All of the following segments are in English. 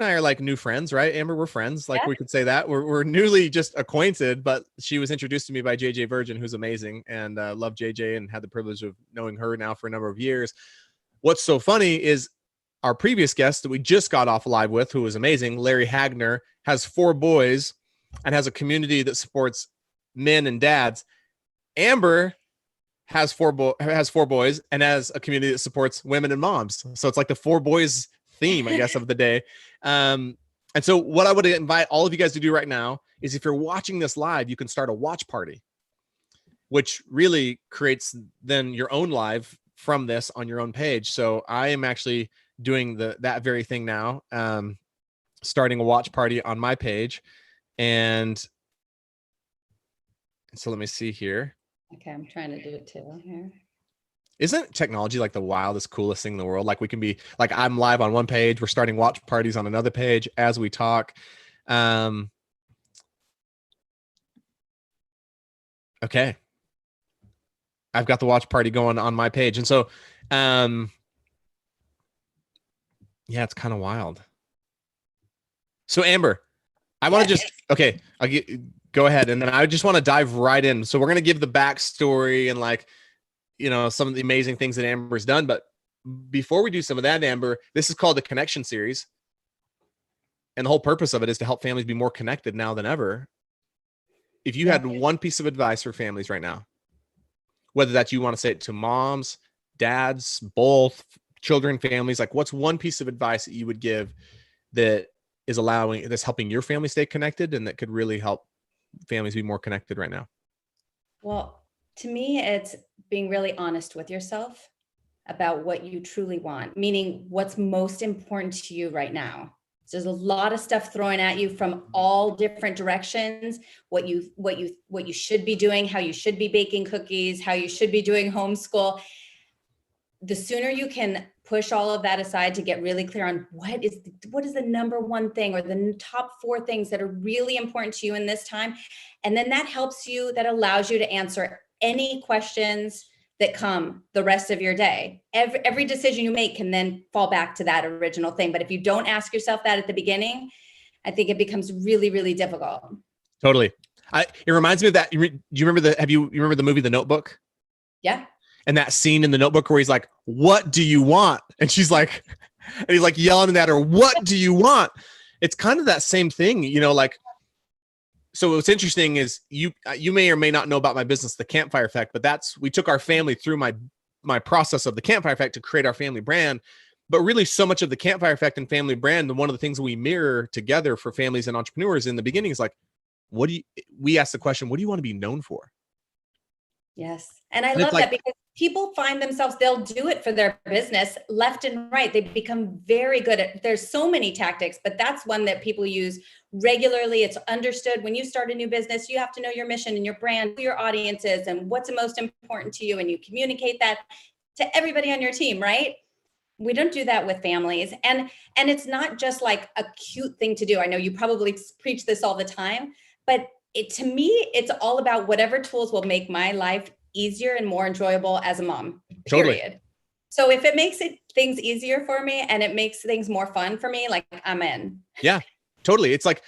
and I are like new friends, right? Amber, we're friends. Like Yeah. we could say that we're newly just acquainted, but she was introduced to me by JJ Virgin, who's amazing, and love JJ and had the privilege of knowing her now for a number of years. What's so funny is our previous guest that we just got off live with, who was amazing, Larry Hagner, has 4 boys and has a community that supports men and dads. Amber has 4 boys and has a community that supports women and moms. So it's like the 4 boys theme, I guess, of the day. And so what I would invite all of you guys to do right now is, if you're watching this live, you can start a watch party, which really creates then your own live from this on your own page. So I am actually doing that very thing now, starting a watch party on my page. And so let me see here. Okay, I'm trying to do it too here. Isn't technology like the wildest, coolest thing in the world? Like we can be like, I'm live on one page, we're starting watch parties on another page as we talk. Okay. I've got the watch party going on my page. And so, yeah, it's kind of wild. So Amber, I want to okay, go ahead. And then I just want to dive right in. So we're going to give the backstory and like, some of the amazing things that Amber's done. But before we do some of that, Amber, this is called the Connection Series. And the whole purpose of it is to help families be more connected now than ever. If you had one piece of advice for families right now, whether that's you want to say it to moms, dads, both, children, families, like what's one piece of advice that you would give that is that's helping your family stay connected and that could really help families be more connected right now? Well, to me, it's being really honest with yourself about what you truly want, meaning what's most important to you right now. So there's a lot of stuff thrown at you from all different directions, what you should be doing, how you should be baking cookies, how you should be doing homeschool. The sooner you can push all of that aside to get really clear on what is the number one thing or the top 4 things that are really important to you in this time. And then that allows you to answer any questions that come the rest of your day. Every decision you make can then fall back to that original thing. But if you don't ask yourself that at the beginning, I think it becomes really, really difficult. Totally. It reminds me of that. Do you remember you remember the movie The Notebook? Yeah. And that scene in The Notebook where he's like, "What do you want?" And she's like, and he's like yelling at her, "What do you want?" It's kind of that same thing, like. So what's interesting is you may or may not know about my business, the Campfire Effect, but we took our family through my process of the Campfire Effect to create our family brand. But really so much of the Campfire Effect and family brand, and one of the things we mirror together for families and entrepreneurs in the beginning is like, we ask the question, what do you want to be known for? Yes. And I love that because people find themselves, they'll do it for their business left and right. They become very good at, there's so many tactics, but that's one that people use regularly. It's understood when you start a new business, you have to know your mission and your brand, who your audience is, and what's the most important to you. And you communicate that to everybody on your team, right? We don't do that with families. And it's not just like a cute thing to do. I know you probably preach this all the time, but to me, it's all about whatever tools will make my life easier and more enjoyable as a mom, period. Totally. So if it makes things easier for me and it makes things more fun for me, like I'm in. Yeah, totally. It's like,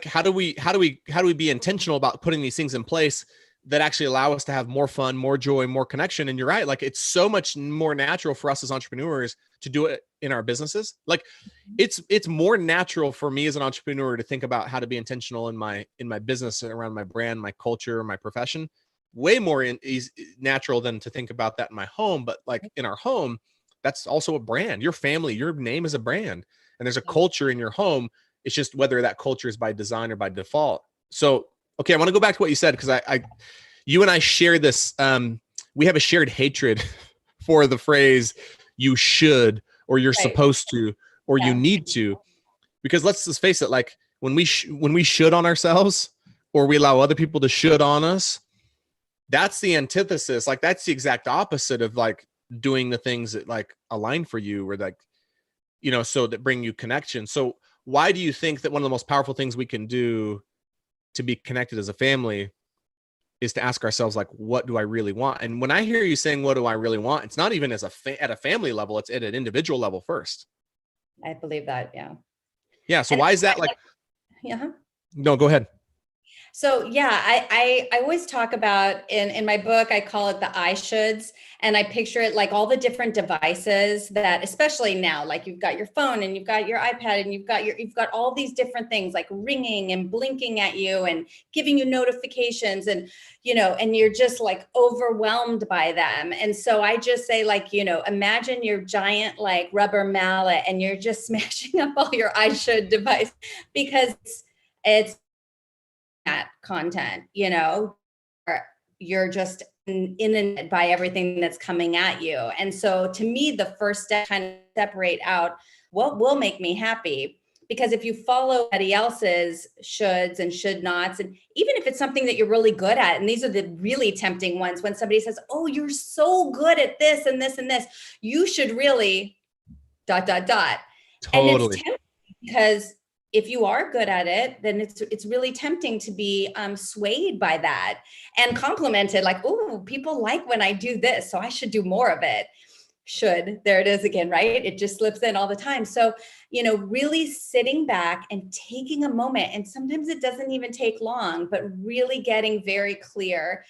how do we be intentional about putting these things in place that actually allow us to have more fun, more joy, more connection? And you're right. Like it's so much more natural for us as entrepreneurs to do it in our businesses. Like it's more natural for me as an entrepreneur to think about how to be intentional in my business around my brand, my culture, my profession, way more natural than to think about that in my home. But like in our home, that's also a brand. Your family, your name is a brand, and there's a culture in your home. It's just whether that culture is by design or by default. So, okay, I want to go back to what you said, because you and I share this. We have a shared hatred for the phrase "you should" or "you're supposed to" or "you need to," because let's just face it. Like when we should on ourselves, or we allow other people to should on us, that's the antithesis. Like that's the exact opposite of like doing the things that like align for you, or like, so that bring you connection. So why do you think that one of the most powerful things we can do to be connected as a family is to ask ourselves, like, what do I really want? And when I hear you saying, what do I really want? It's not even at a family level. It's at an individual level first. I believe that. Yeah. Yeah. So And why is that like, yeah. no, go ahead. So yeah, I always talk about in my book, I call it the I shoulds. And I picture it like all the different devices that, especially now, like you've got your phone and you've got your iPad and you've got all these different things like ringing and blinking at you and giving you notifications and, and you're just like overwhelmed by them. And so I just say like, imagine your giant like rubber mallet and you're just smashing up all your I should device because it's that content, or you're just inundated by everything that's coming at you. And so to me, the first step kind of separate out what will make me happy. Because if you follow somebody else's shoulds and should nots, and even if it's something that you're really good at, and these are the really tempting ones, when somebody says, oh, you're so good at this and this and this, you should really ... And it's Totally. tempting because if you are good at it, then it's really tempting to be swayed by that and complimented like, oh, people like when I do this, so I should do more of it. Should, there it is again, right? It just slips in all the time. So, really sitting back and taking a moment, and sometimes it doesn't even take long, but really getting very clear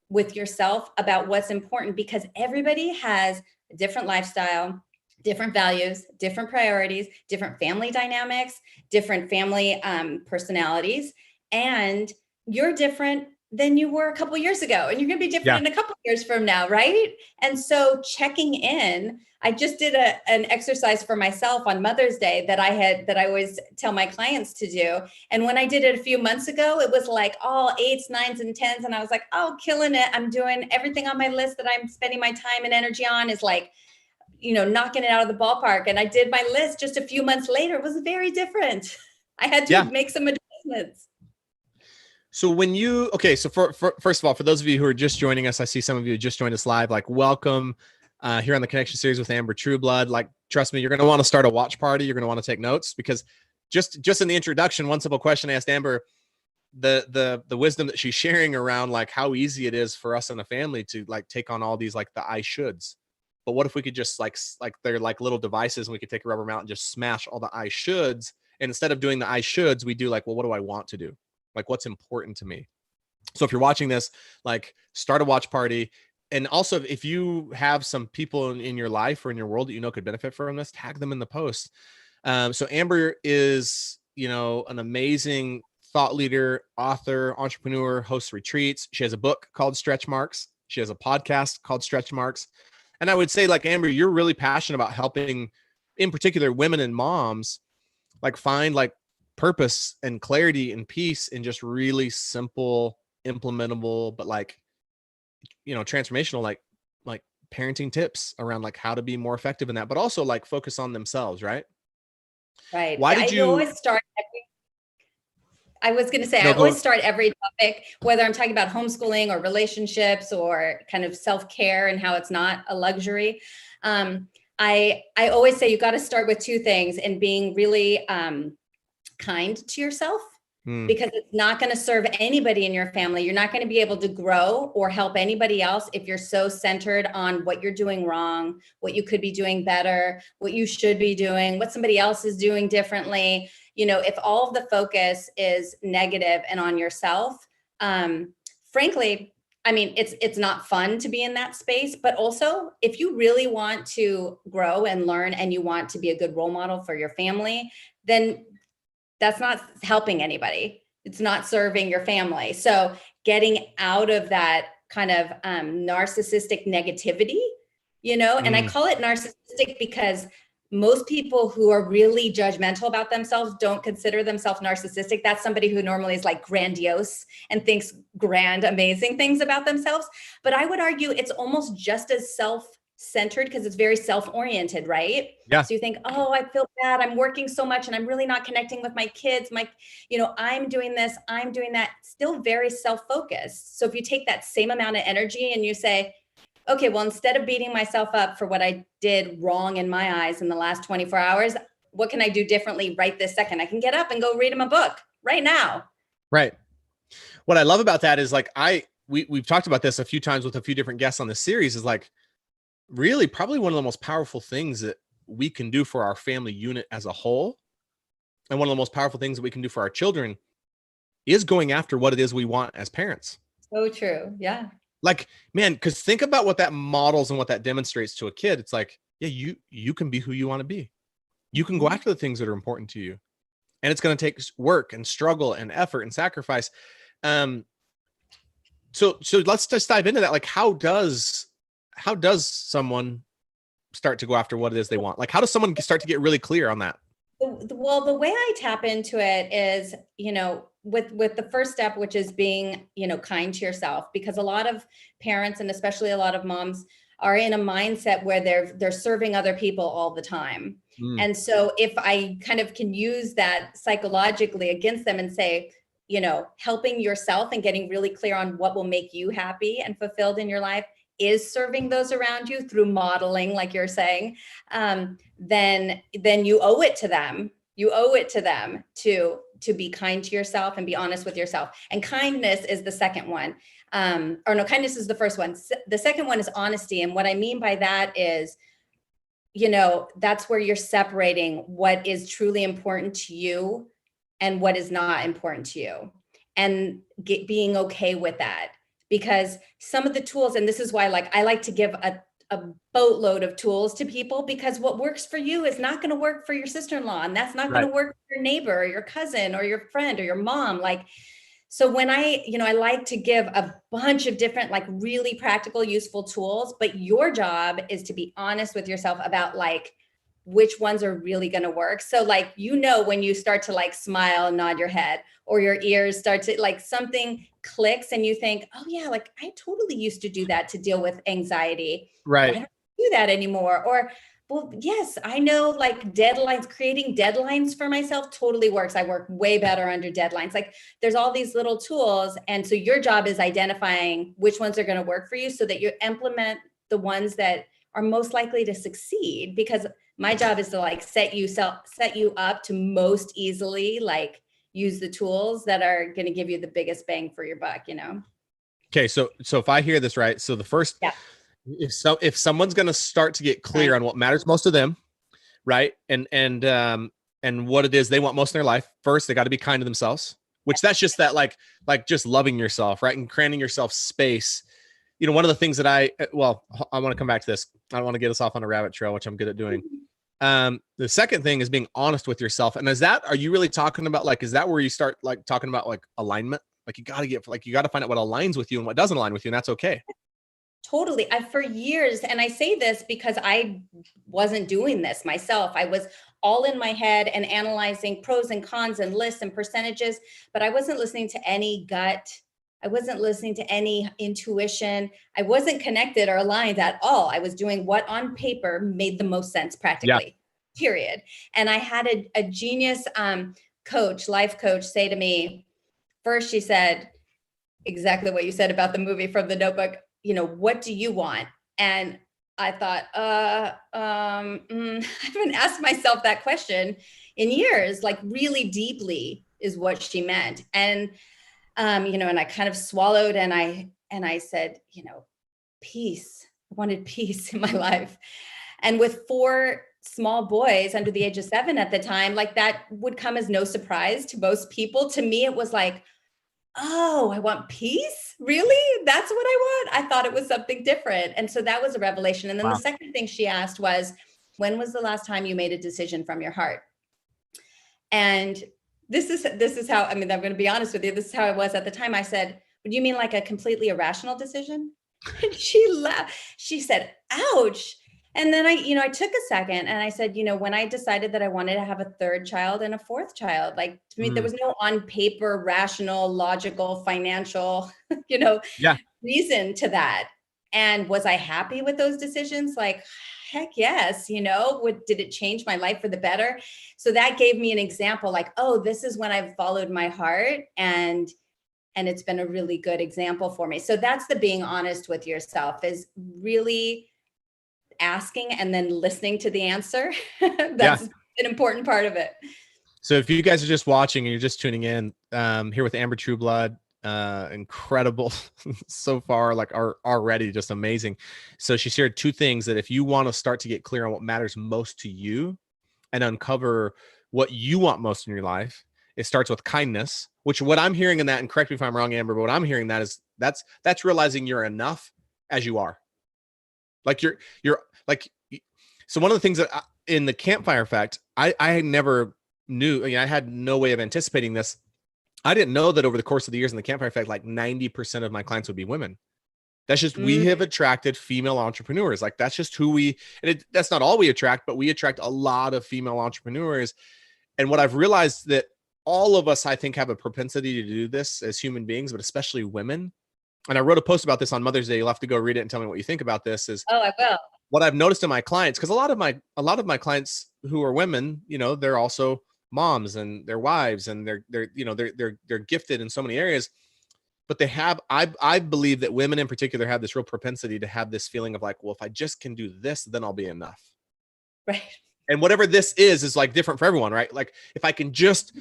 with yourself about what's important, because everybody has a different lifestyle, different values, different priorities, different family dynamics, different family personalities, and you're different than you were a couple years ago, and you're going to be different in a couple years from now, right? And so checking in, I just did an exercise for myself on Mother's Day that I always tell my clients to do. And when I did it a few months ago, it was like all 8s, 9s, and 10s, and I was like, oh, killing it! I'm doing everything on my list that I'm spending my time and energy on is like, knocking it out of the ballpark. And I did my list just a few months later. It was very different. I had to make some adjustments. So so for first of all, for those of you who are just joining us, I see some of you just joined us live, like welcome here on the Connection Series with Amber Trueblood. Like, trust me, you're going to want to start a watch party. You're going to want to take notes because just in the introduction, one simple question I asked Amber, the wisdom that she's sharing around like how easy it is for us in a family to like take on all these like the I shoulds. But what if we could just like they're like little devices and we could take a rubber mallet and just smash all the I shoulds. And instead of doing the I shoulds, we do like, well, what do I want to do? Like what's important to me? So if you're watching this, like start a watch party. And also if you have some people in your life or in your world that could benefit from this, tag them in the post. So Amber is, an amazing thought leader, author, entrepreneur, hosts retreats. She has a book called Stretch Marks. She has a podcast called Stretch Marks. And I would say, like, Amber, you're really passionate about helping, in particular, women and moms, like find like purpose and clarity and peace in just really simple, implementable, but like, transformational, like parenting tips around like how to be more effective in that, but also like focus on themselves, right? Right. Why did I you? always start I was going to say, No, I go. always start every topic, whether I'm talking about homeschooling or relationships or kind of self-care and how it's not a luxury. I always say you got to start with two things, and being really kind to yourself, because it's not going to serve anybody in your family. You're not going to be able to grow or help anybody else if you're so centered on what you're doing wrong, what you could be doing better, what you should be doing, what somebody else is doing differently. If all of the focus is negative and on yourself, frankly, I mean, it's not fun to be in that space. But also, if you really want to grow and learn and you want to be a good role model for your family, then that's not helping anybody. It's not serving your family. So getting out of that kind of narcissistic negativity, and I call it narcissistic because most people who are really judgmental about themselves don't consider themselves narcissistic. That's somebody who normally is like grandiose and thinks grand, amazing things about themselves. But I would argue it's almost just as self-centered because it's very self-oriented, right? Yeah. So you think, oh, I feel bad. I'm working so much and I'm really not connecting with my kids. I'm doing this, I'm doing that. Still very self-focused. So if you take that same amount of energy and you say, okay, well, instead of beating myself up for what I did wrong in my eyes in the last 24 hours, what can I do differently right this second? I can get up and go read him a book right now. Right. What I love about that is like, we've talked about this a few times with a few different guests on this series, is like really probably one of the most powerful things that we can do for our family unit as a whole and one of the most powerful things that we can do for our children is going after what it is we want as parents. So true. Yeah. Like, man, because think about what that models and what that demonstrates to a kid. It's like, yeah, you can be who you want to be. You can go after the things that are important to you. And it's going to take work and struggle and effort and sacrifice. So let's just dive into that. Like, how does someone start to go after what it is they want? Like, how does someone start to get really clear on that? Well, the way I tap into it is, with the first step, which is being, kind to yourself, because a lot of parents, and especially a lot of moms, are in a mindset where they're serving other people all the time. And so if I kind of can use that psychologically against them and say, helping yourself and getting really clear on what will make you happy and fulfilled in your life is serving those around you through modeling, like you're saying, then you owe it to them. You owe it to them to be kind to yourself and be honest with yourself. And kindness is the second one. Kindness is the first one. The second one is honesty. And what I mean by that is, that's where you're separating what is truly important to you and what is not important to you, and being okay with that. Because some of the tools, and this is why I like to give a boatload of tools to people, because what works for you is not going to work for your sister-in-law, and that's not going to work for your neighbor or your cousin or your friend or your mom. So when I like to give a bunch of different, really practical, useful tools, but your job is to be honest with yourself about which ones are really going to work. So when you start to smile and nod your head, or your ears start to something clicks and you think, oh yeah, I totally used to do that to deal with anxiety. Right. I don't do that anymore. Or, well, yes, I know deadlines, creating deadlines for myself totally works. I work way better under deadlines. There's all these little tools. And so your job is identifying which ones are going to work for you so that you implement the ones that are most likely to succeed. Because my job is to set you up to most easily use the tools that are going to give you the biggest bang for your buck, Okay. So if I hear this right, so the first, if someone's going to start to get clear on what matters most to them, right, and what it is they want most in their life, first they got to be kind to themselves, which that's just that just loving yourself, right, and granting yourself space. One of the things that I want to come back to this. I don't want to get us off on a rabbit trail, which I'm good at doing. The second thing is being honest with yourself. And are you really talking about is that where you start talking about alignment? You got to find out what aligns with you and what doesn't align with you, and that's okay. Totally. For years, and I say this because I wasn't doing this myself. I was all in my head and analyzing pros and cons and lists and percentages, but I wasn't listening to any gut. I wasn't listening to any intuition. I wasn't connected or aligned at all. I was doing what on paper made the most sense practically, period. And I had a genius life coach say to me, first she said exactly what you said about the movie from The Notebook, what do you want? And I thought, I haven't asked myself that question in years, really deeply is what she meant. And and I kind of swallowed and I said, peace. I wanted peace in my life. And with 4 small boys under the age of 7 at the time, that would come as no surprise to most people. To me, it was oh, I want peace? Really? That's what I want? I thought it was something different. And so that was a revelation. And then the second thing she asked was, when was the last time you made a decision from your heart? And this is how, I'm going to be honest with you. This is how it was at the time. I said, would you mean a completely irrational decision? And she laughed. She said, ouch. And then I took a second and I said, when I decided that I wanted to have a 3rd child and a 4th child, to me, there was no on paper, rational, logical, financial, reason to that. And was I happy with those decisions? Heck yes. Did it change my life for the better? So that gave me an example oh, this is when I've followed my heart, and it's been a really good example for me. So that's the being honest with yourself, is really asking and then listening to the answer. That's an important part of it. So if you guys are just watching and you're just tuning in, here with Amber Trueblood, incredible so far, are already just amazing. So she shared 2 things that if you want to start to get clear on what matters most to you and uncover what you want most in your life. It starts with kindness, which what I'm hearing in that, and correct me if I'm wrong, Amber, but what I'm hearing that is that's realizing you're enough as you are. Like you're like, so one of the things that in the campfire effect, I never knew, I had no way of anticipating this. I didn't know that over the course of the years in the campfire effect, like 90% of my clients would be women. That's just, we have attracted female entrepreneurs. Like that's just who we, and that's not all we attract, but we attract a lot of female entrepreneurs. And what I've realized that all of us, I think, have a propensity to do this as human beings, but especially women. And I wrote a post about this on Mother's Day. You'll have to go read it and tell me what you think about this. Is Oh, I will. What I've noticed in my clients, because a lot of my clients who are women, they're also moms and they're wives, and they're gifted in so many areas. But I believe that women in particular have this real propensity to have this feeling of like, well, if I just can do this, then I'll be enough. Right. And whatever this is like different for everyone, right? Like if I can just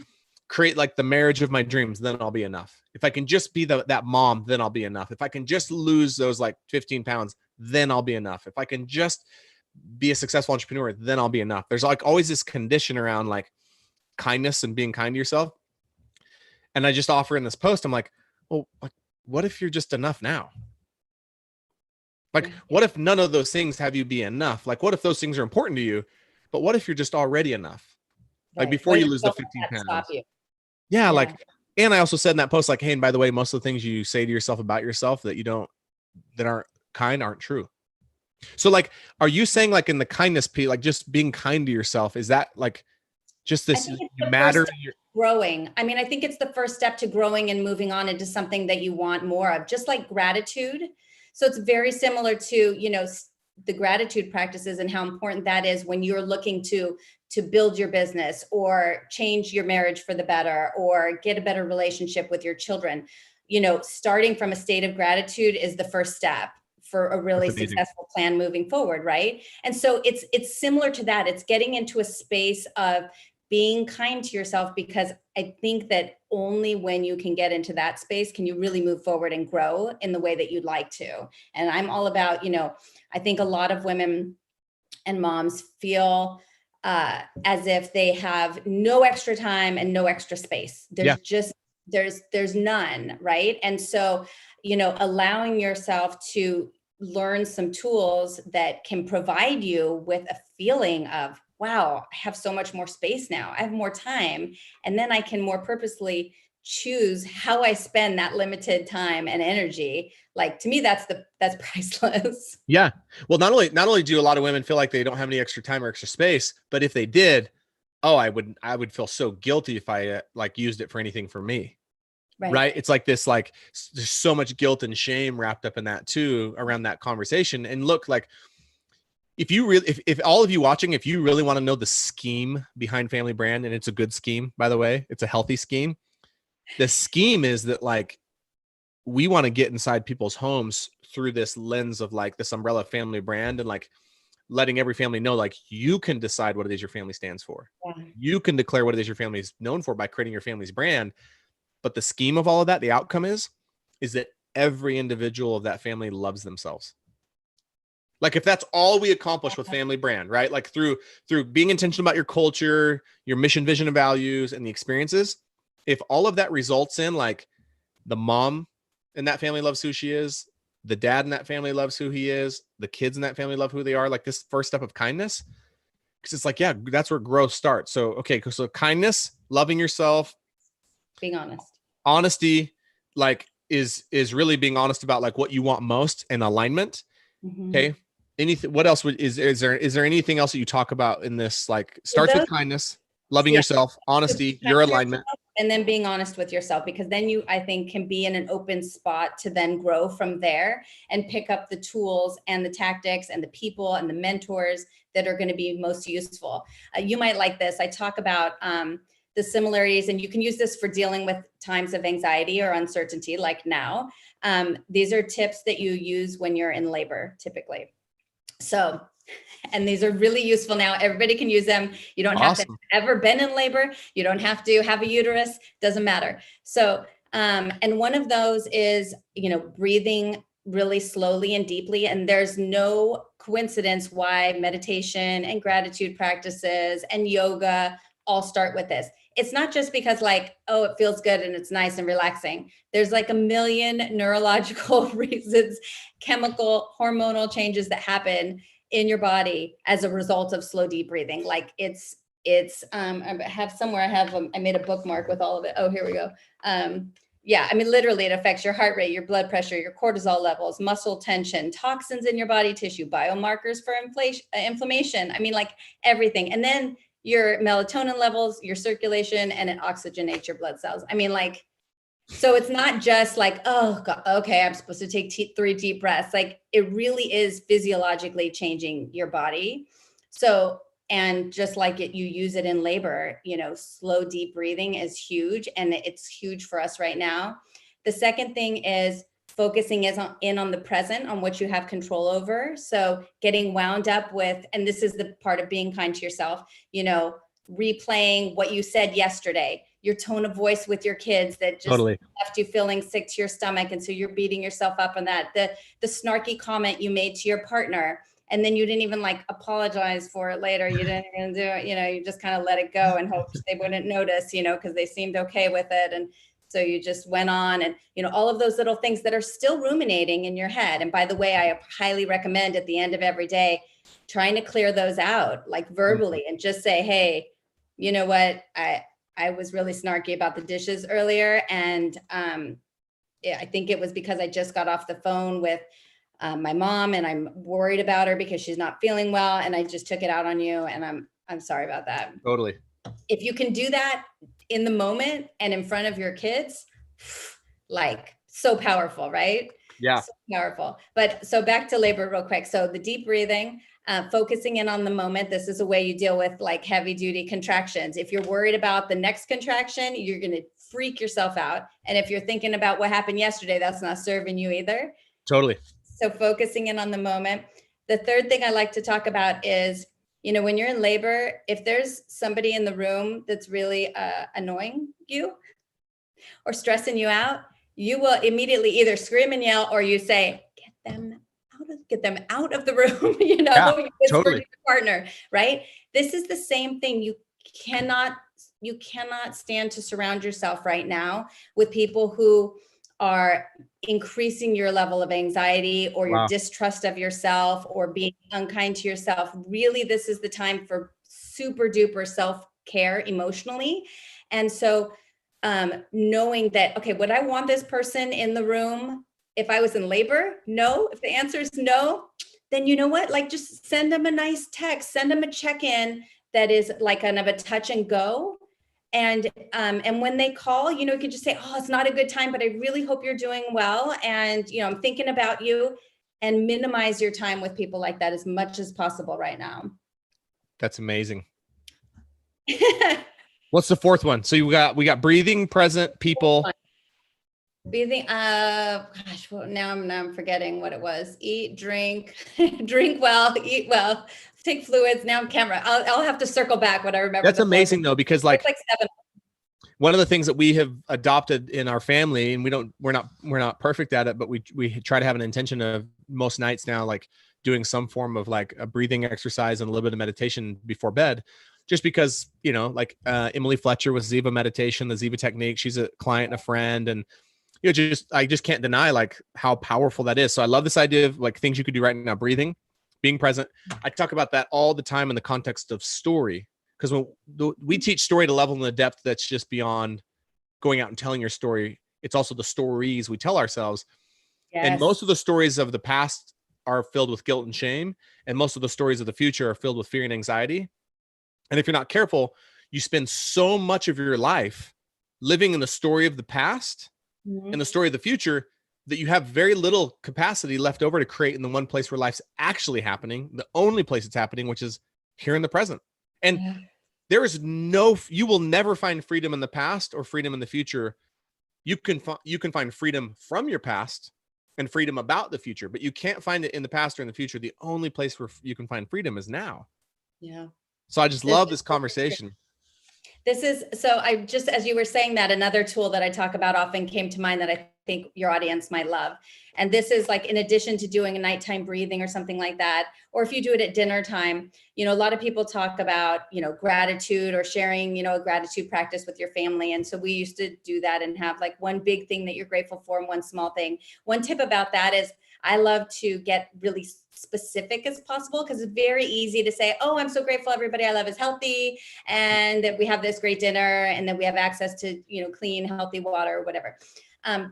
create like the marriage of my dreams, then I'll be enough. If I can just be that mom, then I'll be enough. If I can just lose those like 15 pounds, then I'll be enough. If I can just be a successful entrepreneur, then I'll be enough. There's like always this condition around like kindness and being kind to yourself. And I just offer in this post, I'm like, well, like, what if you're just enough now? Like, what if none of those things have you be enough? Like, what if those things are important to you, but what if you're just already enough? Like before you lose the 15 pounds. Yeah, like, and I also said in that post, like, hey, and by the way, most of the things you say to yourself about yourself that aren't kind aren't true. So like, are you saying like in the kindness piece, like just being kind to yourself, is that like just this matter? Growing. I mean, I think it's the first step to growing and moving on into something that you want more of, just like gratitude. So it's very similar to, the gratitude practices and how important that is when you're looking to build your business or change your marriage for the better or get a better relationship with your children. Starting from a state of gratitude is the first step for a really successful plan moving forward, right? And so it's similar to that. It's getting into a space of being kind to yourself, because I think that only when you can get into that space can you really move forward and grow in the way that you'd like to. And I'm all about, I think a lot of women and moms feel as if they have no extra time and no extra space. There's none, right? And so, allowing yourself to learn some tools that can provide you with a feeling of, wow, I have so much more space now. I have more time. And then I can more purposely choose how I spend that limited time and energy. Like, to me, that's priceless. Yeah. Well, not only do a lot of women feel like they don't have any extra time or extra space, but if they did, I would feel so guilty if I like used it for anything for me. Right. It's like this, like there's so much guilt and shame wrapped up in that too, around that conversation. And look, like, if all of you watching, if you really want to know the scheme behind Family Brand, and it's a good scheme, by the way, it's a healthy scheme. The scheme is that like, we want to get inside people's homes through this lens of like this umbrella family brand, and like letting every family know, like, you can decide what it is your family stands for. Yeah. You can declare what it is your family is known for by creating your family's brand. But the scheme of all of that, the outcome is that every individual of that family loves themselves. Like if that's all we accomplish with Family Brand, right? Like through being intentional about your culture, your mission, vision, and values, and the experiences, if all of that results in like the mom in that family loves who she is, the dad in that family loves who he is, the kids in that family love who they are, like this first step of kindness, because it's like, yeah, that's where growth starts. So, okay, so kindness, loving yourself, being honest, honesty, like is really being honest about like what you want most, and alignment. Mm-hmm. Okay. Anything, what else is there anything else that you talk about in this? Like starts with kindness, loving yourself, honesty, your alignment, and then being honest with yourself, because then you, I think, can be in an open spot to then grow from there and pick up the tools and the tactics and the people and the mentors that are going to be most useful. You might like this. I talk about the similarities, and you can use this for dealing with times of anxiety or uncertainty, like now. These are tips that you use when you're in labor, typically. So, and these are really useful now. Everybody can use them. You don't have to have ever been in labor. You don't have to have a uterus. Doesn't matter. So, and one of those is, breathing really slowly and deeply. And there's no coincidence why meditation and gratitude practices and yoga all start with this. It's not just because like, oh, it feels good and it's nice and relaxing. There's like a million neurological reasons, chemical, hormonal changes that happen in your body as a result of slow, deep breathing. Like I have somewhere, I made a bookmark with all of it. Oh, here we go. Yeah, I mean, literally it affects your heart rate, your blood pressure, your cortisol levels, muscle tension, toxins in your body tissue, biomarkers for inflammation. I mean, like everything. And then your melatonin levels, your circulation, and it oxygenates your blood cells. I mean, like, so it's not just like, oh, God, okay, I'm supposed to take 3 deep breaths. Like it really is physiologically changing your body. So, and just like you use it in labor, you know, slow, deep breathing is huge. And it's huge for us right now. The second thing is focusing in on the present, on what you have control over. So getting wound up with, and this is the part of being kind to yourself, you know, replaying what you said yesterday, your tone of voice with your kids that just left you feeling sick to your stomach. And so you're beating yourself up on that. The snarky comment you made to your partner, and then you didn't even like apologize for it later. You didn't even do it, you know, you just kind of let it go and hoped they wouldn't notice, you know, because they seemed okay with it. And so you just went on, and, you know, all of those little things that are still ruminating in your head. And by the way, I highly recommend at the end of every day, trying to clear those out, like verbally, and just say, hey, you know what, I was really snarky about the dishes earlier. And I think it was because I just got off the phone with my mom, and I'm worried about her because she's not feeling well. And I just took it out on you, and I'm sorry about that. Totally. If you can do that in the moment and in front of your kids, like so powerful, right? Yeah. So powerful. But so back to labor real quick. So the deep breathing, focusing in on the moment. This is a way you deal with like heavy duty contractions. If you're worried about the next contraction, you're going to freak yourself out. And if you're thinking about what happened yesterday, that's not serving you either. Totally. So focusing in on the moment. The third thing I like to talk about is, you know, when you're in labor, if there's somebody in the room that's really annoying you or stressing you out, you will immediately either scream and yell, or you say, get them out of the room, you know, Yeah, you whisper totally. to your partner, right? This is the same thing. You cannot stand to surround yourself right now with people who are increasing your level of anxiety or your distrust of yourself or being unkind to yourself. Really, this is the time for super duper self-care emotionally. And so knowing that, okay, would I want this person in the room if I was in labor? No. If the answer is no, then you know what? Like just send them a nice text, send them a check-in that is like kind of a touch and go. And when they call, you know, you can just say, oh, it's not a good time, but I really hope you're doing well. And, you know, I'm thinking about you, and minimize your time with people like that as much as possible right now. That's amazing. What's the fourth one? So we got breathing, present, people. Breathing. Gosh, well, now I'm forgetting what it was. Eat, drink, drink well, eat well, take fluids. Now I'm camera. I'll have to circle back when I remember. That's amazing though, because like 7. One of the things that we have adopted in our family, and we're not perfect at it, but we try to have an intention of most nights now, like doing some form of like a breathing exercise and a little bit of meditation before bed, just because, you know, like Emily Fletcher with Ziva meditation, the Ziva technique, she's a client and a friend, and you know, I just can't deny like how powerful that is. So I love this idea of like things you could do right now: breathing, being present. I talk about that all the time in the context of story. Because when we teach story to level and the depth that's just beyond going out and telling your story, it's also the stories we tell ourselves. Yes. And most of the stories of the past are filled with guilt and shame. And most of the stories of the future are filled with fear and anxiety. And if you're not careful, you spend so much of your life living in the story of the past and the story of the future that you have very little capacity left over to create in the one place where life's actually happening, the only place it's happening, which is here in the present. And there is you will never find freedom in the past or freedom in the future. You can find freedom from your past and freedom about the future, but you can't find it in the past or in the future. The only place where you can find freedom is now. Yeah. So I just love this conversation. This is, so I just, as you were saying that, another tool that I talk about often came to mind that I think your audience might love. And this is like, in addition to doing a nighttime breathing or something like that, or if you do it at dinner time, you know, a lot of people talk about, you know, gratitude or sharing, you know, a gratitude practice with your family. And so we used to do that and have like one big thing that you're grateful for and one small thing. One tip about that is I love to get really specific as possible, because it's very easy to say, oh, I'm so grateful everybody I love is healthy, and that we have this great dinner, and that we have access to, you know, clean, healthy water or whatever.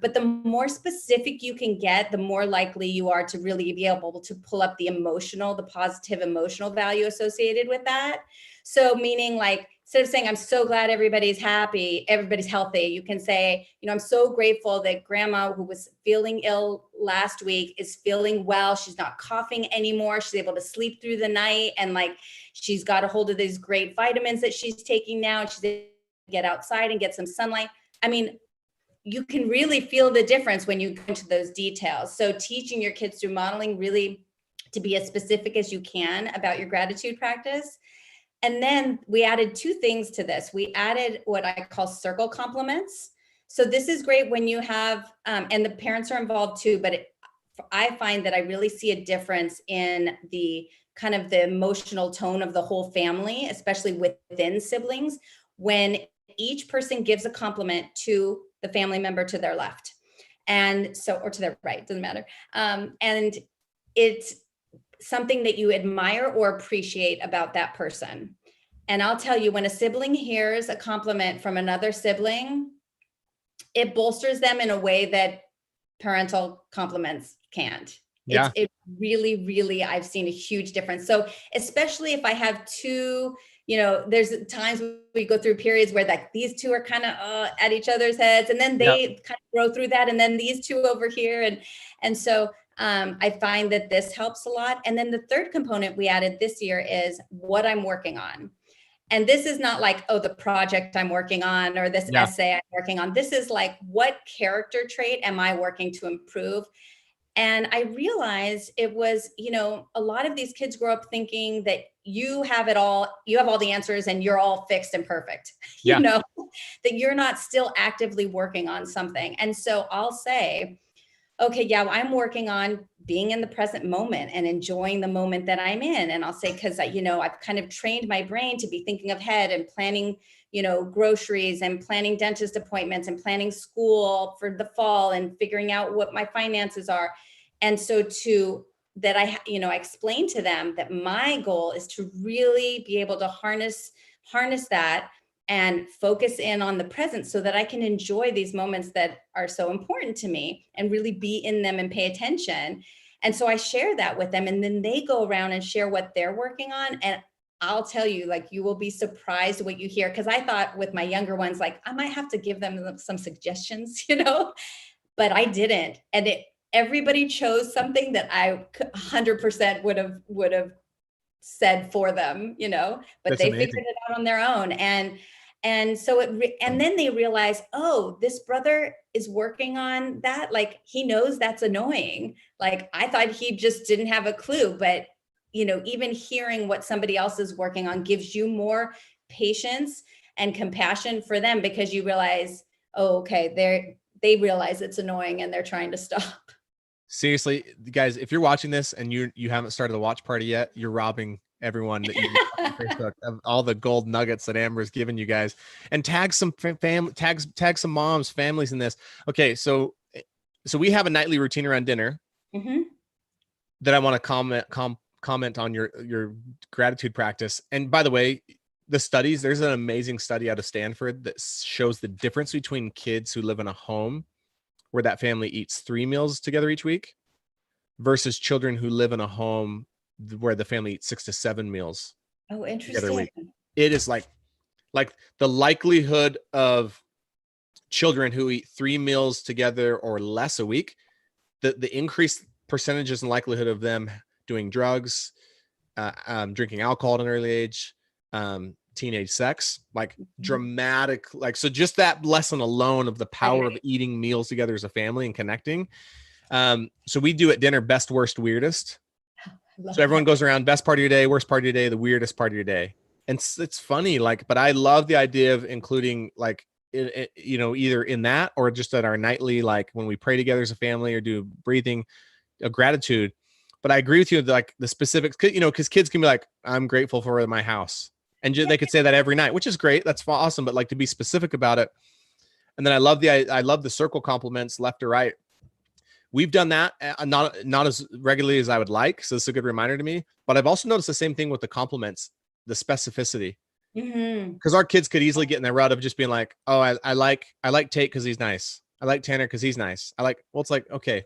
But the more specific you can get, the more likely you are to really be able to pull up the emotional, the positive emotional value associated with that. So meaning, like, instead of saying, I'm so glad everybody's happy, everybody's healthy, you can say, you know, I'm so grateful that grandma, who was feeling ill last week, is feeling well. She's not coughing anymore. She's able to sleep through the night. And like, she's got a hold of these great vitamins that she's taking now. And she's able to get outside and get some sunlight. I mean, you can really feel the difference when you go into those details. So teaching your kids through modeling, really to be as specific as you can about your gratitude practice. And then we added two things to this. We added what I call circle compliments. So this is great when you have, and the parents are involved too, but I find that I really see a difference in the kind of the emotional tone of the whole family, especially within siblings, when each person gives a compliment to the family member to their left. And so, or to their right, doesn't matter. And it's something that you admire or appreciate about that person. And I'll tell you, when a sibling hears a compliment from another sibling, it bolsters them in a way that parental compliments can't. Yeah. It really, really, I've seen a huge difference. So especially if I have two, you know, there's times we go through periods where like these two are kind of at each other's heads, and then they kind of grow through that, and then these two over here, and so I find that this helps a lot. And then the third component we added this year is what I'm working on. And this is not like, oh, the project I'm working on or this essay I'm working on. This is like, what character trait am I working to improve? And I realized it was, you know, a lot of these kids grow up thinking that you have it all, you have all the answers and you're all fixed and perfect, you know, that you're not still actively working on something. And so I'll say, okay, yeah, well, I'm working on being in the present moment and enjoying the moment that I'm in. And I'll say, because, you know, I've kind of trained my brain to be thinking ahead and planning, you know, groceries and planning dentist appointments and planning school for the fall and figuring out what my finances are. And so I explain to them that my goal is to really be able to harness that and focus in on the present so that I can enjoy these moments that are so important to me and really be in them and pay attention. And so I share that with them, and then they go around and share what they're working on. And I'll tell you, like, you will be surprised what you hear. Because I thought with my younger ones, like, I might have to give them some suggestions, you know, but I didn't. And everybody chose something that I 100% would have said for them, you know, but That's they amazing. figured it out on their own. And so and then they realize, oh, this brother is working on that. Like, he knows that's annoying. Like, I thought he just didn't have a clue, but, you know, even hearing what somebody else is working on gives you more patience and compassion for them, because you realize, oh, okay, they realize it's annoying and they're trying to stop. Seriously, guys, if you're watching this and you haven't started the watch party yet, you're robbing everyone that you on Facebook of all the gold nuggets that Amber's given you guys. And tag some tag some moms, families in this. Okay, so we have a nightly routine around dinner that I want to comment on your gratitude practice. And by the way, the studies, there's an amazing study out of Stanford that shows the difference between kids who live in a home where that family eats 3 meals together each week versus children who live in a home where the family eats 6 to 7 meals. Oh, interesting. It is like the likelihood of children who eat 3 meals together or less a week, the increased percentages and likelihood of them doing drugs, drinking alcohol at an early age, teenage sex, like dramatic, like, so just that lesson alone of the power of eating meals together as a family and connecting. So we do at dinner best, worst, weirdest. So everyone goes around, best part of your day, worst part of your day, the weirdest part of your day. And it's funny, like, but I love the idea of including like, you know, either in that or just at our nightly, like when we pray together as a family or do breathing, a gratitude. But I agree with you, like the specifics, you know, because kids can be like, I'm grateful for my house. And they could say that every night, which is great. That's awesome. But like to be specific about it. And then I love the circle compliments left to right. We've done that not as regularly as I would like. So it's a good reminder to me. But I've also noticed the same thing with the compliments, the specificity. Because our kids could easily get in the rut of just being like, oh, I like Tate because he's nice. I like Tanner because he's nice. Well, it's like, okay,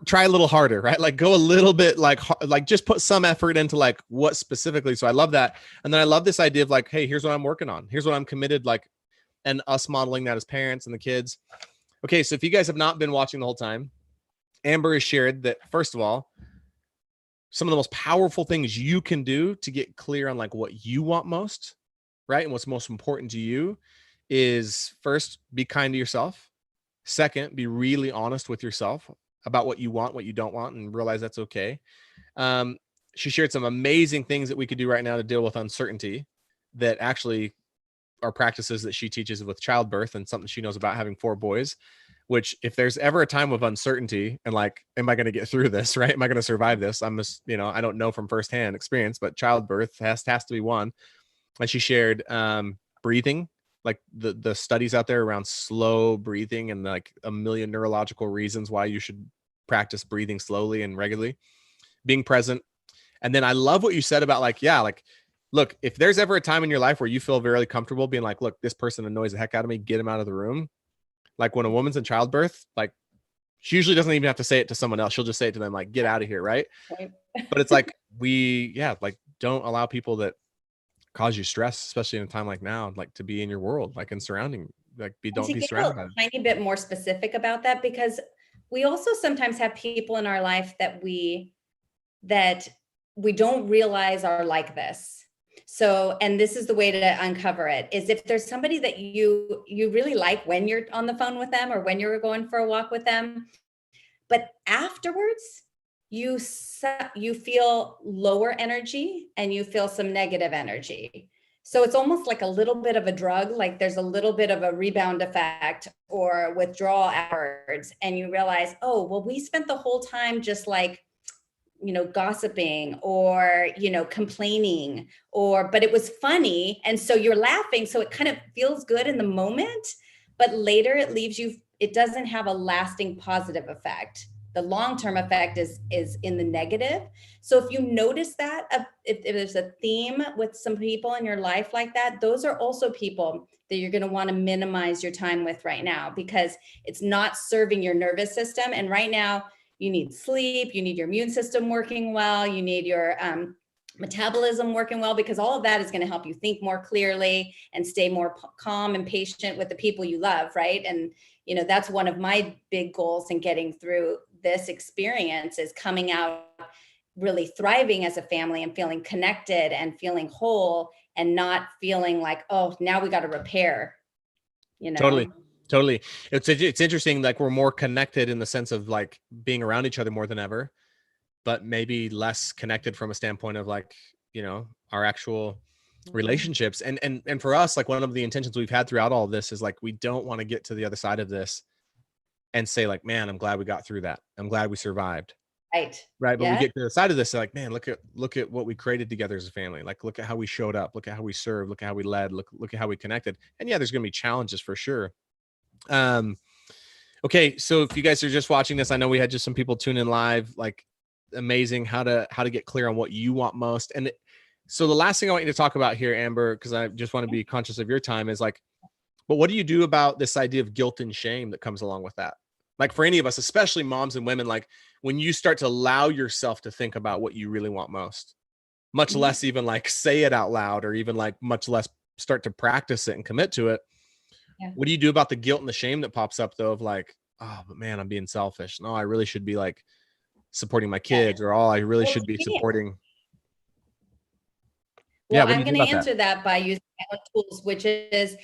try a little harder, right? Like go a little bit like just put some effort into like what specifically. So I love that. And then I love this idea of like, hey, here's what I'm working on. Here's what I'm committed, like, and us modeling that as parents and the kids. Okay, so if you guys have not been watching the whole time, Amber has shared that, first of all, some of the most powerful things you can do to get clear on like what you want most, right? And what's most important to you is, first, be kind to yourself. Second, be really honest with yourself about what you want, what you don't want, and realize that's okay. She shared some amazing things that we could do right now to deal with uncertainty that actually are practices that she teaches with childbirth and something she knows about having 4 boys, which if there's ever a time of uncertainty and like, am I going to get through this? Right. Am I going to survive this? I'm just, you know, I don't know from firsthand experience, but childbirth has to be one. And she shared breathing, like the studies out there around slow breathing and like a million neurological reasons why you should practice breathing slowly and regularly, being present. And then I love what you said about like, yeah, like, look, if there's ever a time in your life where you feel very comfortable being like, look, this person annoys the heck out of me, get him out of the room. Like when a woman's in childbirth, like she usually doesn't even have to say it to someone else. She'll just say it to them, like, get out of here. Right. But it's like, like don't allow people that cause you stress, especially in a time like now, like to be in your world, like in surrounding, like don't be surrounded by them. A tiny bit more specific about that, because we also sometimes have people in our life that we don't realize are like this. So, and this is the way to uncover it, is if there's somebody that you really like when you're on the phone with them or when you're going for a walk with them, but afterwards you feel lower energy and you feel some negative energy. So it's almost like a little bit of a drug, like there's a little bit of a rebound effect or withdrawal afterwards. And you realize, oh, well, we spent the whole time just like, you know, gossiping or, you know, complaining, but it was funny. And so you're laughing. So it kind of feels good in the moment, but later it leaves you, it doesn't have a lasting positive effect. The long-term effect is in the negative. So if you notice that, if there's a theme with some people in your life like that, those are also people that you're going to want to minimize your time with right now, because it's not serving your nervous system. And right now, you need sleep, you need your immune system working well, you need your metabolism working well, because all of that is going to help you think more clearly and stay more calm and patient with the people you love, right? And, you know, that's one of my big goals in getting through this experience, is coming out really thriving as a family and feeling connected and feeling whole and not feeling like, oh, now we got to repair, you know? Totally. It's interesting. Like we're more connected in the sense of like being around each other more than ever, but maybe less connected from a standpoint of like, you know, our actual relationships. And for us, like one of the intentions we've had throughout all of this is like, we don't want to get to the other side of this and say like, man, I'm glad we got through that. I'm glad we survived. Right. But we get to the side of this, like, man, look at what we created together as a family. Like, look at how we showed up. Look at how we served. Look at how we led. Look at how we connected. And yeah, there's going to be challenges for sure. Okay, so if you guys are just watching this, I know we had just some people tune in live. Like, amazing how to get clear on what you want most. And so the last thing I want you to talk about here, Amber, because I just want to be conscious of your time, is like, but what do you do about this idea of guilt and shame that comes along with that? Like for any of us, especially moms and women, like when you start to allow yourself to think about what you really want most, much less even like say it out loud, or even like much less start to practice it and commit to it. Yeah. What do you do about the guilt and the shame that pops up though, of like, oh, but man, I'm being selfish. No, I really should be like supporting my kids, or I really should be supporting. Well, I'm going to answer that by using my own tools, which is,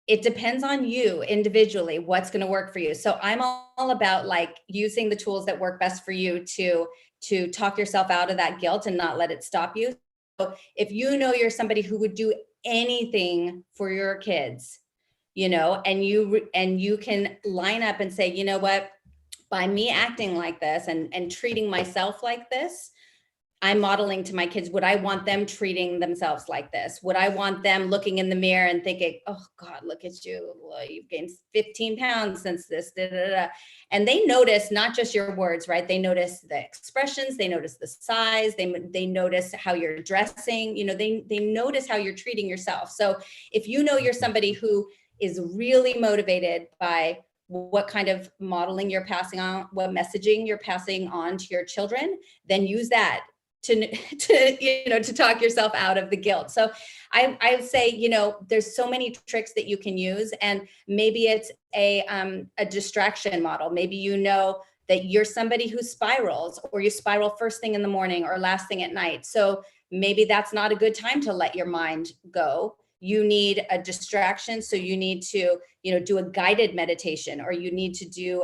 it depends on you individually, what's going to work for you. So I'm all about like using the tools that work best for you to talk yourself out of that guilt and not let it stop you. if you know you're somebody who would do anything for your kids, you know, and you can line up and say, you know what, by me acting like this and treating myself like this, I'm modeling to my kids. Would I want them treating themselves like this? Would I want them looking in the mirror and thinking, oh God, look at you. You've gained 15 pounds since this, da, da, da. And they notice not just your words, right? They notice the expressions, they notice the size, they notice how you're dressing, you know, they notice how you're treating yourself. So if you know you're somebody who is really motivated by what kind of modeling you're passing on, what messaging you're passing on to your children, then use that to talk yourself out of the guilt. So I would say, you know, there's so many tricks that you can use, and maybe it's a distraction model. Maybe you know that you're somebody who spirals, or you spiral first thing in the morning or last thing at night. So maybe that's not a good time to let your mind go. You need a distraction. So you need to, you know, do a guided meditation, or you need to do,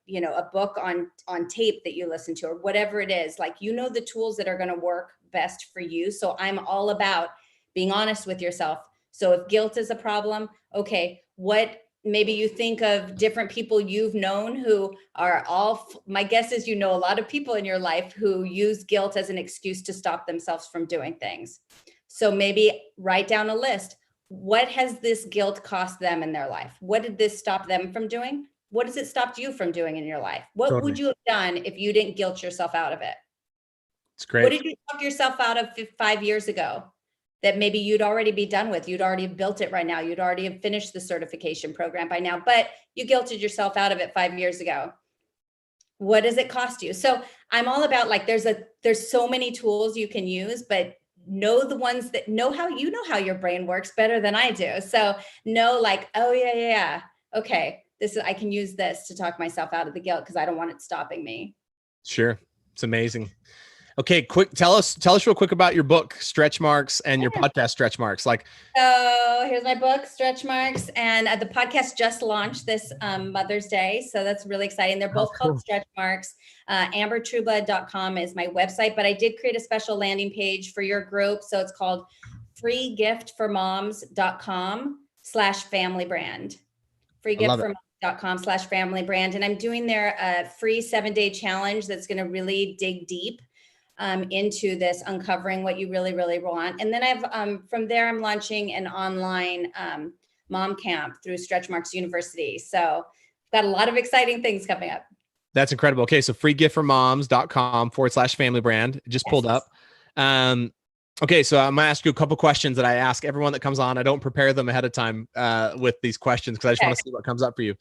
you know, a book on tape that you listen to, or whatever it is. Like, you know, the tools that are going to work best for you. So I'm all about being honest with yourself. So if guilt is a problem, okay, maybe you think of different people you've known who are my guess is, you know, a lot of people in your life who use guilt as an excuse to stop themselves from doing things. So maybe write down a list. What has this guilt cost them in their life? What did this stop them from doing? What has it stopped you from doing in your life? What would you have done if you didn't guilt yourself out of it? It's great. What did you talk yourself out of 5 years ago that maybe you'd already be done with? You'd already have built it right now. You'd already have finished the certification program by now, but you guilted yourself out of it 5 years ago. What does it cost you? So I'm all about, like, there's so many tools you can use, but know the ones that know how your brain works better than I do. So know, like, oh yeah. Okay. I can use this to talk myself out of the guilt because I don't want it stopping me. Sure. It's amazing. Okay, tell us real quick about your book, Stretch Marks, and your podcast, Stretch Marks. Like, so here's my book, Stretch Marks, and the podcast just launched this Mother's Day, so that's really exciting. They're both called Stretch Marks. AmberTrueblood.com is my website, but I did create a special landing page for your group, so it's called freegiftformoms.com/family-brand. freegiftformoms.com/family-brand, and I'm doing their free 7-day challenge that's going to really dig deep into this, uncovering what you really, really want. And then from there, I'm launching an online mom camp through Stretch Marks University. So got a lot of exciting things coming up. That's incredible. Okay. So freegiftformoms.com/family-brand. Just pulled up. Okay. So I'm going to ask you a couple questions that I ask everyone that comes on. I don't prepare them ahead of time with these questions because I just want to see what comes up for you.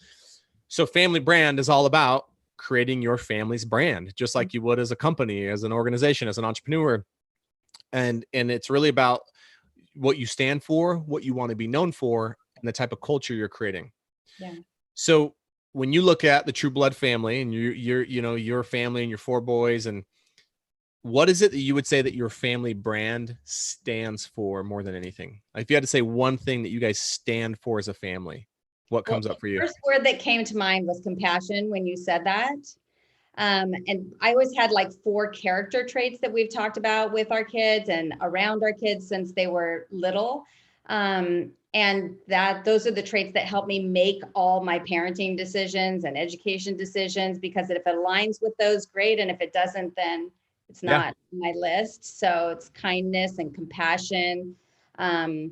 So family brand is all about creating your family's brand, just like you would as a company, as an organization, as an entrepreneur. And it's really about what you stand for, what you want to be known for, and the type of culture you're creating. Yeah. So when you look at the Trueblood family and your family and your 4 boys, and what is it that you would say that your family brand stands for more than anything? Like, if you had to say one thing that you guys stand for as a family, what comes up for you? The first word that came to mind was compassion when you said that. And I always had like 4 character traits that we've talked about with our kids and around our kids since they were little. And those are the traits that help me make all my parenting decisions and education decisions, because if it aligns with those, great. And if it doesn't, then it's not on my list. So it's kindness and compassion. And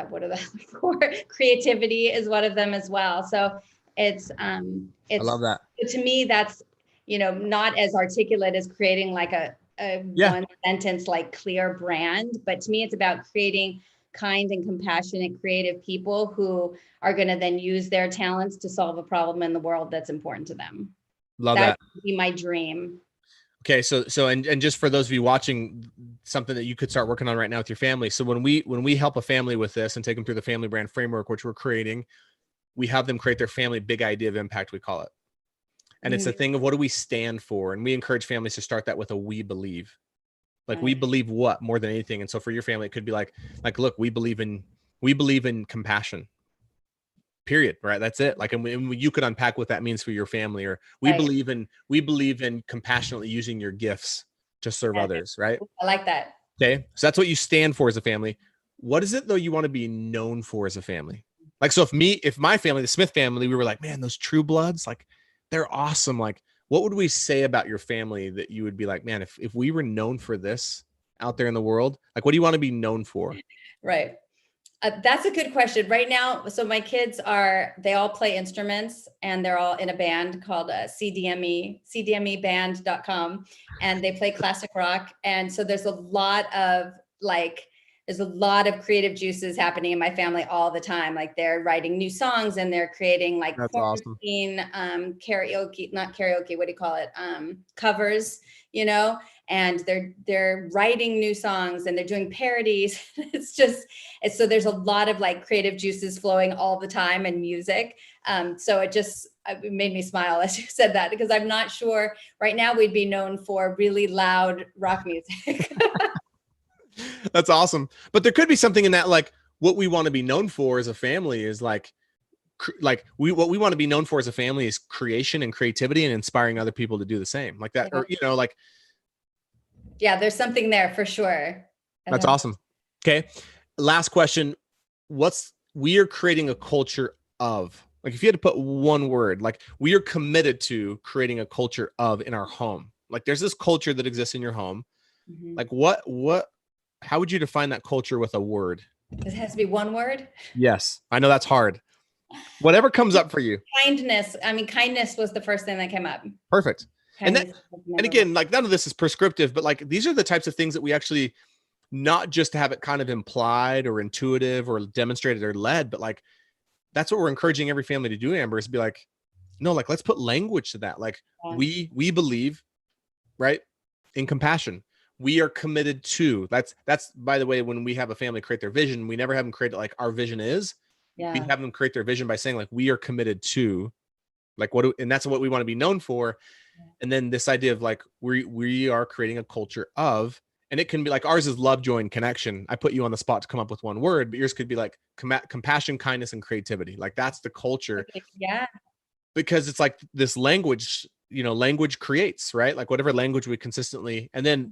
what are the 4? Creativity is one of them as well. So it's I love that. To me, that's, not as articulate as creating like a one sentence, like clear brand, but to me, it's about creating kind and compassionate, creative people who are going to then use their talents to solve a problem in the world that's important to them. Love that. Would be my dream. Okay. So, and just for those of you watching, something that you could start working on right now with your family. So when we help a family with this and take them through the family brand framework, which we're creating, we have them create their family big idea of impact, we call it. And it's a thing of, what do we stand for? And we encourage families to start that with a we believe. Like, we believe what more than anything. And so for your family, it could be like, look, we believe in compassion. Period. Right. That's it. Like, and you could unpack what that means for your family, or we believe in compassionately using your gifts to serve others. Right. I like that. Okay. So that's what you stand for as a family. What is it though you want to be known for as a family? Like, so if my family, the Smith family, we were like, man, those Truebloods, like they're awesome. Like, what would we say about your family that you would be like, man, if we were known for this out there in the world, like, what do you want to be known for? Right. That's a good question. Right now, so my kids they all play instruments and they're all in a band called cdmeband.com, and they play classic rock. And so there's a lot of creative juices happening in my family all the time. Like they're writing new songs and they're creating like That's awesome. quarantine karaoke, not karaoke, what do you call it? Covers, you know, and they're writing new songs and they're doing parodies. So there's a lot of like creative juices flowing all the time in music. So it made me smile as you said that, because I'm not sure right now we'd be known for really loud rock music. That's awesome. But there could be something in that, like what we want to be known for as a family is what we want to be known for as a family is creation and creativity and inspiring other people to do the same, like that. Yeah. Or, like, yeah, there's something there for sure. that's awesome. Okay. Last question. We are creating a culture of, like, if you had to put one word, like we are committed to creating a culture of in our home. Like there's this culture that exists in your home. Mm-hmm. Like how would you define that culture with a word? It has to be one word. Yes. I know that's hard. Whatever comes up for you. Kindness. I mean, kindness was the first thing that came up. Perfect. And again, one. like none of this is prescriptive, but like these are the types of things that we actually, not just to have it kind of implied or intuitive or demonstrated or led, but like that's what we're encouraging every family to do, Amber, is be like, no, like let's put language to that. Like we believe, right, in compassion. We are committed to that's by the way, when we have a family create their vision, we never have them create like our vision is. We have them create their vision by saying like we are committed to, like and that's what we want to be known for. And then this idea of like we are creating a culture of, and it can be like ours is love, joy, and connection. I put you on the spot to come up with one word, but yours could be like compassion, kindness, and creativity. Like that's the culture. Yeah. Because it's like this language, language creates, right? Like whatever language we consistently, and then,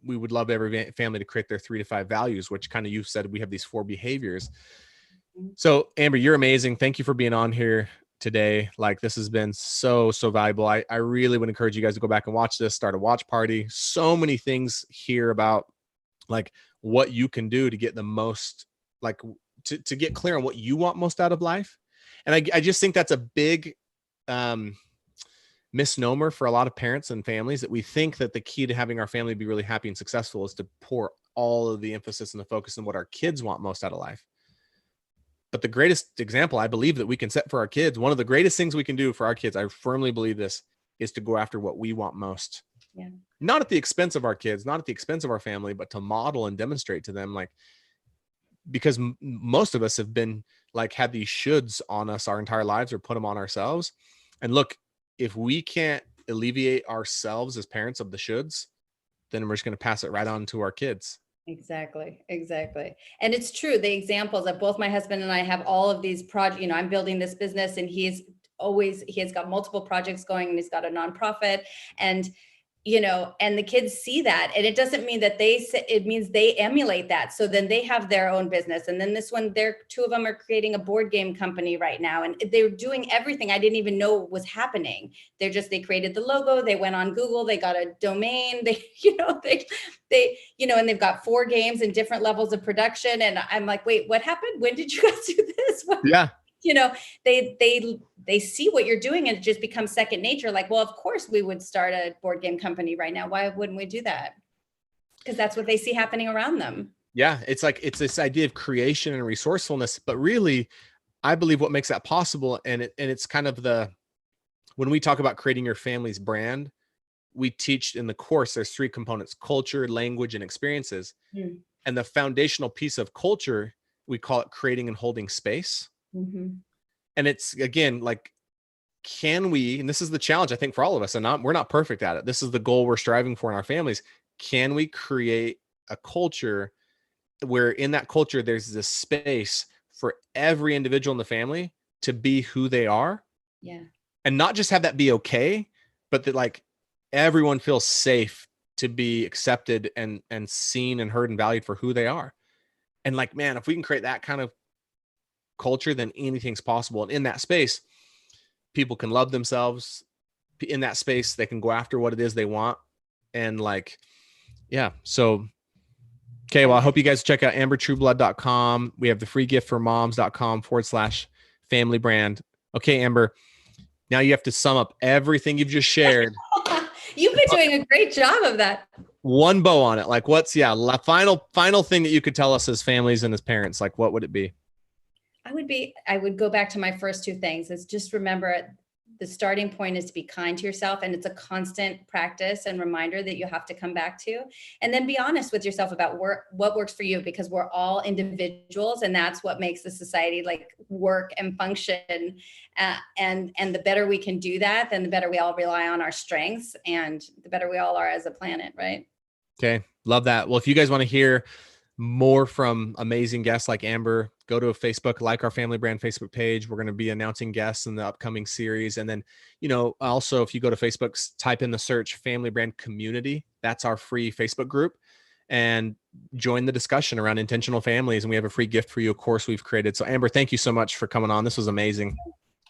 we would love every family to create their 3 to 5 values, which kind of, you said we have these 4 behaviors. So Amber, you're amazing. Thank you for being on here today. Like this has been so valuable. I really would encourage you guys to go back and watch this, start a watch party. So many things here about like what you can do to get the most, like to get clear on what you want most out of life. And I just think that's a big misnomer for a lot of parents and families, that we think that the key to having our family be really happy and successful is to pour all of the emphasis and the focus on what our kids want most out of life. But the greatest example I believe that we can set for our kids, one of the greatest things we can do for our kids, I firmly believe this, is to go after what we want most. Yeah. Not at the expense of our kids, not at the expense of our family, but to model and demonstrate to them, like, because most of us have been like, had these shoulds on us our entire lives, or put them on ourselves. And look, if we can't alleviate ourselves as parents of the shoulds, then we're just going to pass it right on to our kids. Exactly. And it's true. The examples of both my husband and I have all of these projects, I'm building this business and he has got multiple projects going, and he's got a nonprofit, and and the kids see that, and it doesn't mean that it means they emulate that. So then they have their own business. And then this one, 2 of them are creating a board game company right now. And they're doing everything I didn't even know was happening. They created the logo. They went on Google, they got a domain, and they've got 4 games in different levels of production. And I'm like, wait, what happened? When did you guys do this? Yeah. They see what you're doing, and it just becomes second nature. Like, well, of course we would start a board game company right now. Why wouldn't we do that? Because that's what they see happening around them. Yeah. It's like, it's this idea of creation and resourcefulness, but really I believe what makes that possible. And it's kind of when we talk about creating your family's brand, we teach in the course, there's 3 components: culture, language, and experiences. Mm. And the foundational piece of culture, we call it creating and holding space. Mm-hmm. And it's, again, like, can we, and this is the challenge, I think, for all of us, and we're not perfect at it. This is the goal we're striving for in our families. Can we create a culture where in that culture, there's this space for every individual in the family to be who they are? Yeah. And not just have that be okay, but that like everyone feels safe to be accepted and seen and heard and valued for who they are. And like, man, if we can create that kind of culture, then anything's possible. And in that space, people can love themselves. In that space, they can go after what it is they want. And like, yeah. So, okay. Well, I hope you guys check out ambertrueblood.com. We have the free gift for moms.com/family brand. Okay, Amber, now you have to sum up everything you've just shared. You've been doing a great job of that. One bow on it. Like what's final thing that you could tell us as families and as parents, like what would it be? I would go back to my first two things. Is just remember the starting point is to be kind to yourself. And it's a constant practice and reminder that you have to come back to, and then be honest with yourself about what works for you, because we're all individuals, and that's what makes the society like work and function. And the better we can do that, then the better we all rely on our strengths, and the better we all are as a planet. Right. Okay. Love that. Well, if you guys want to hear more from amazing guests like Amber, go to Facebook, like our Family Brand Facebook page. We're going to be announcing guests in the upcoming series. And then, also if you go to Facebook, type in the search Family Brand Community. That's our free Facebook group, and join the discussion around intentional families. And we have a free gift for you, of course, we've created. So Amber, thank you so much for coming on. This was amazing.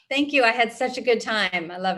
Thank you. I had such a good time. I love it.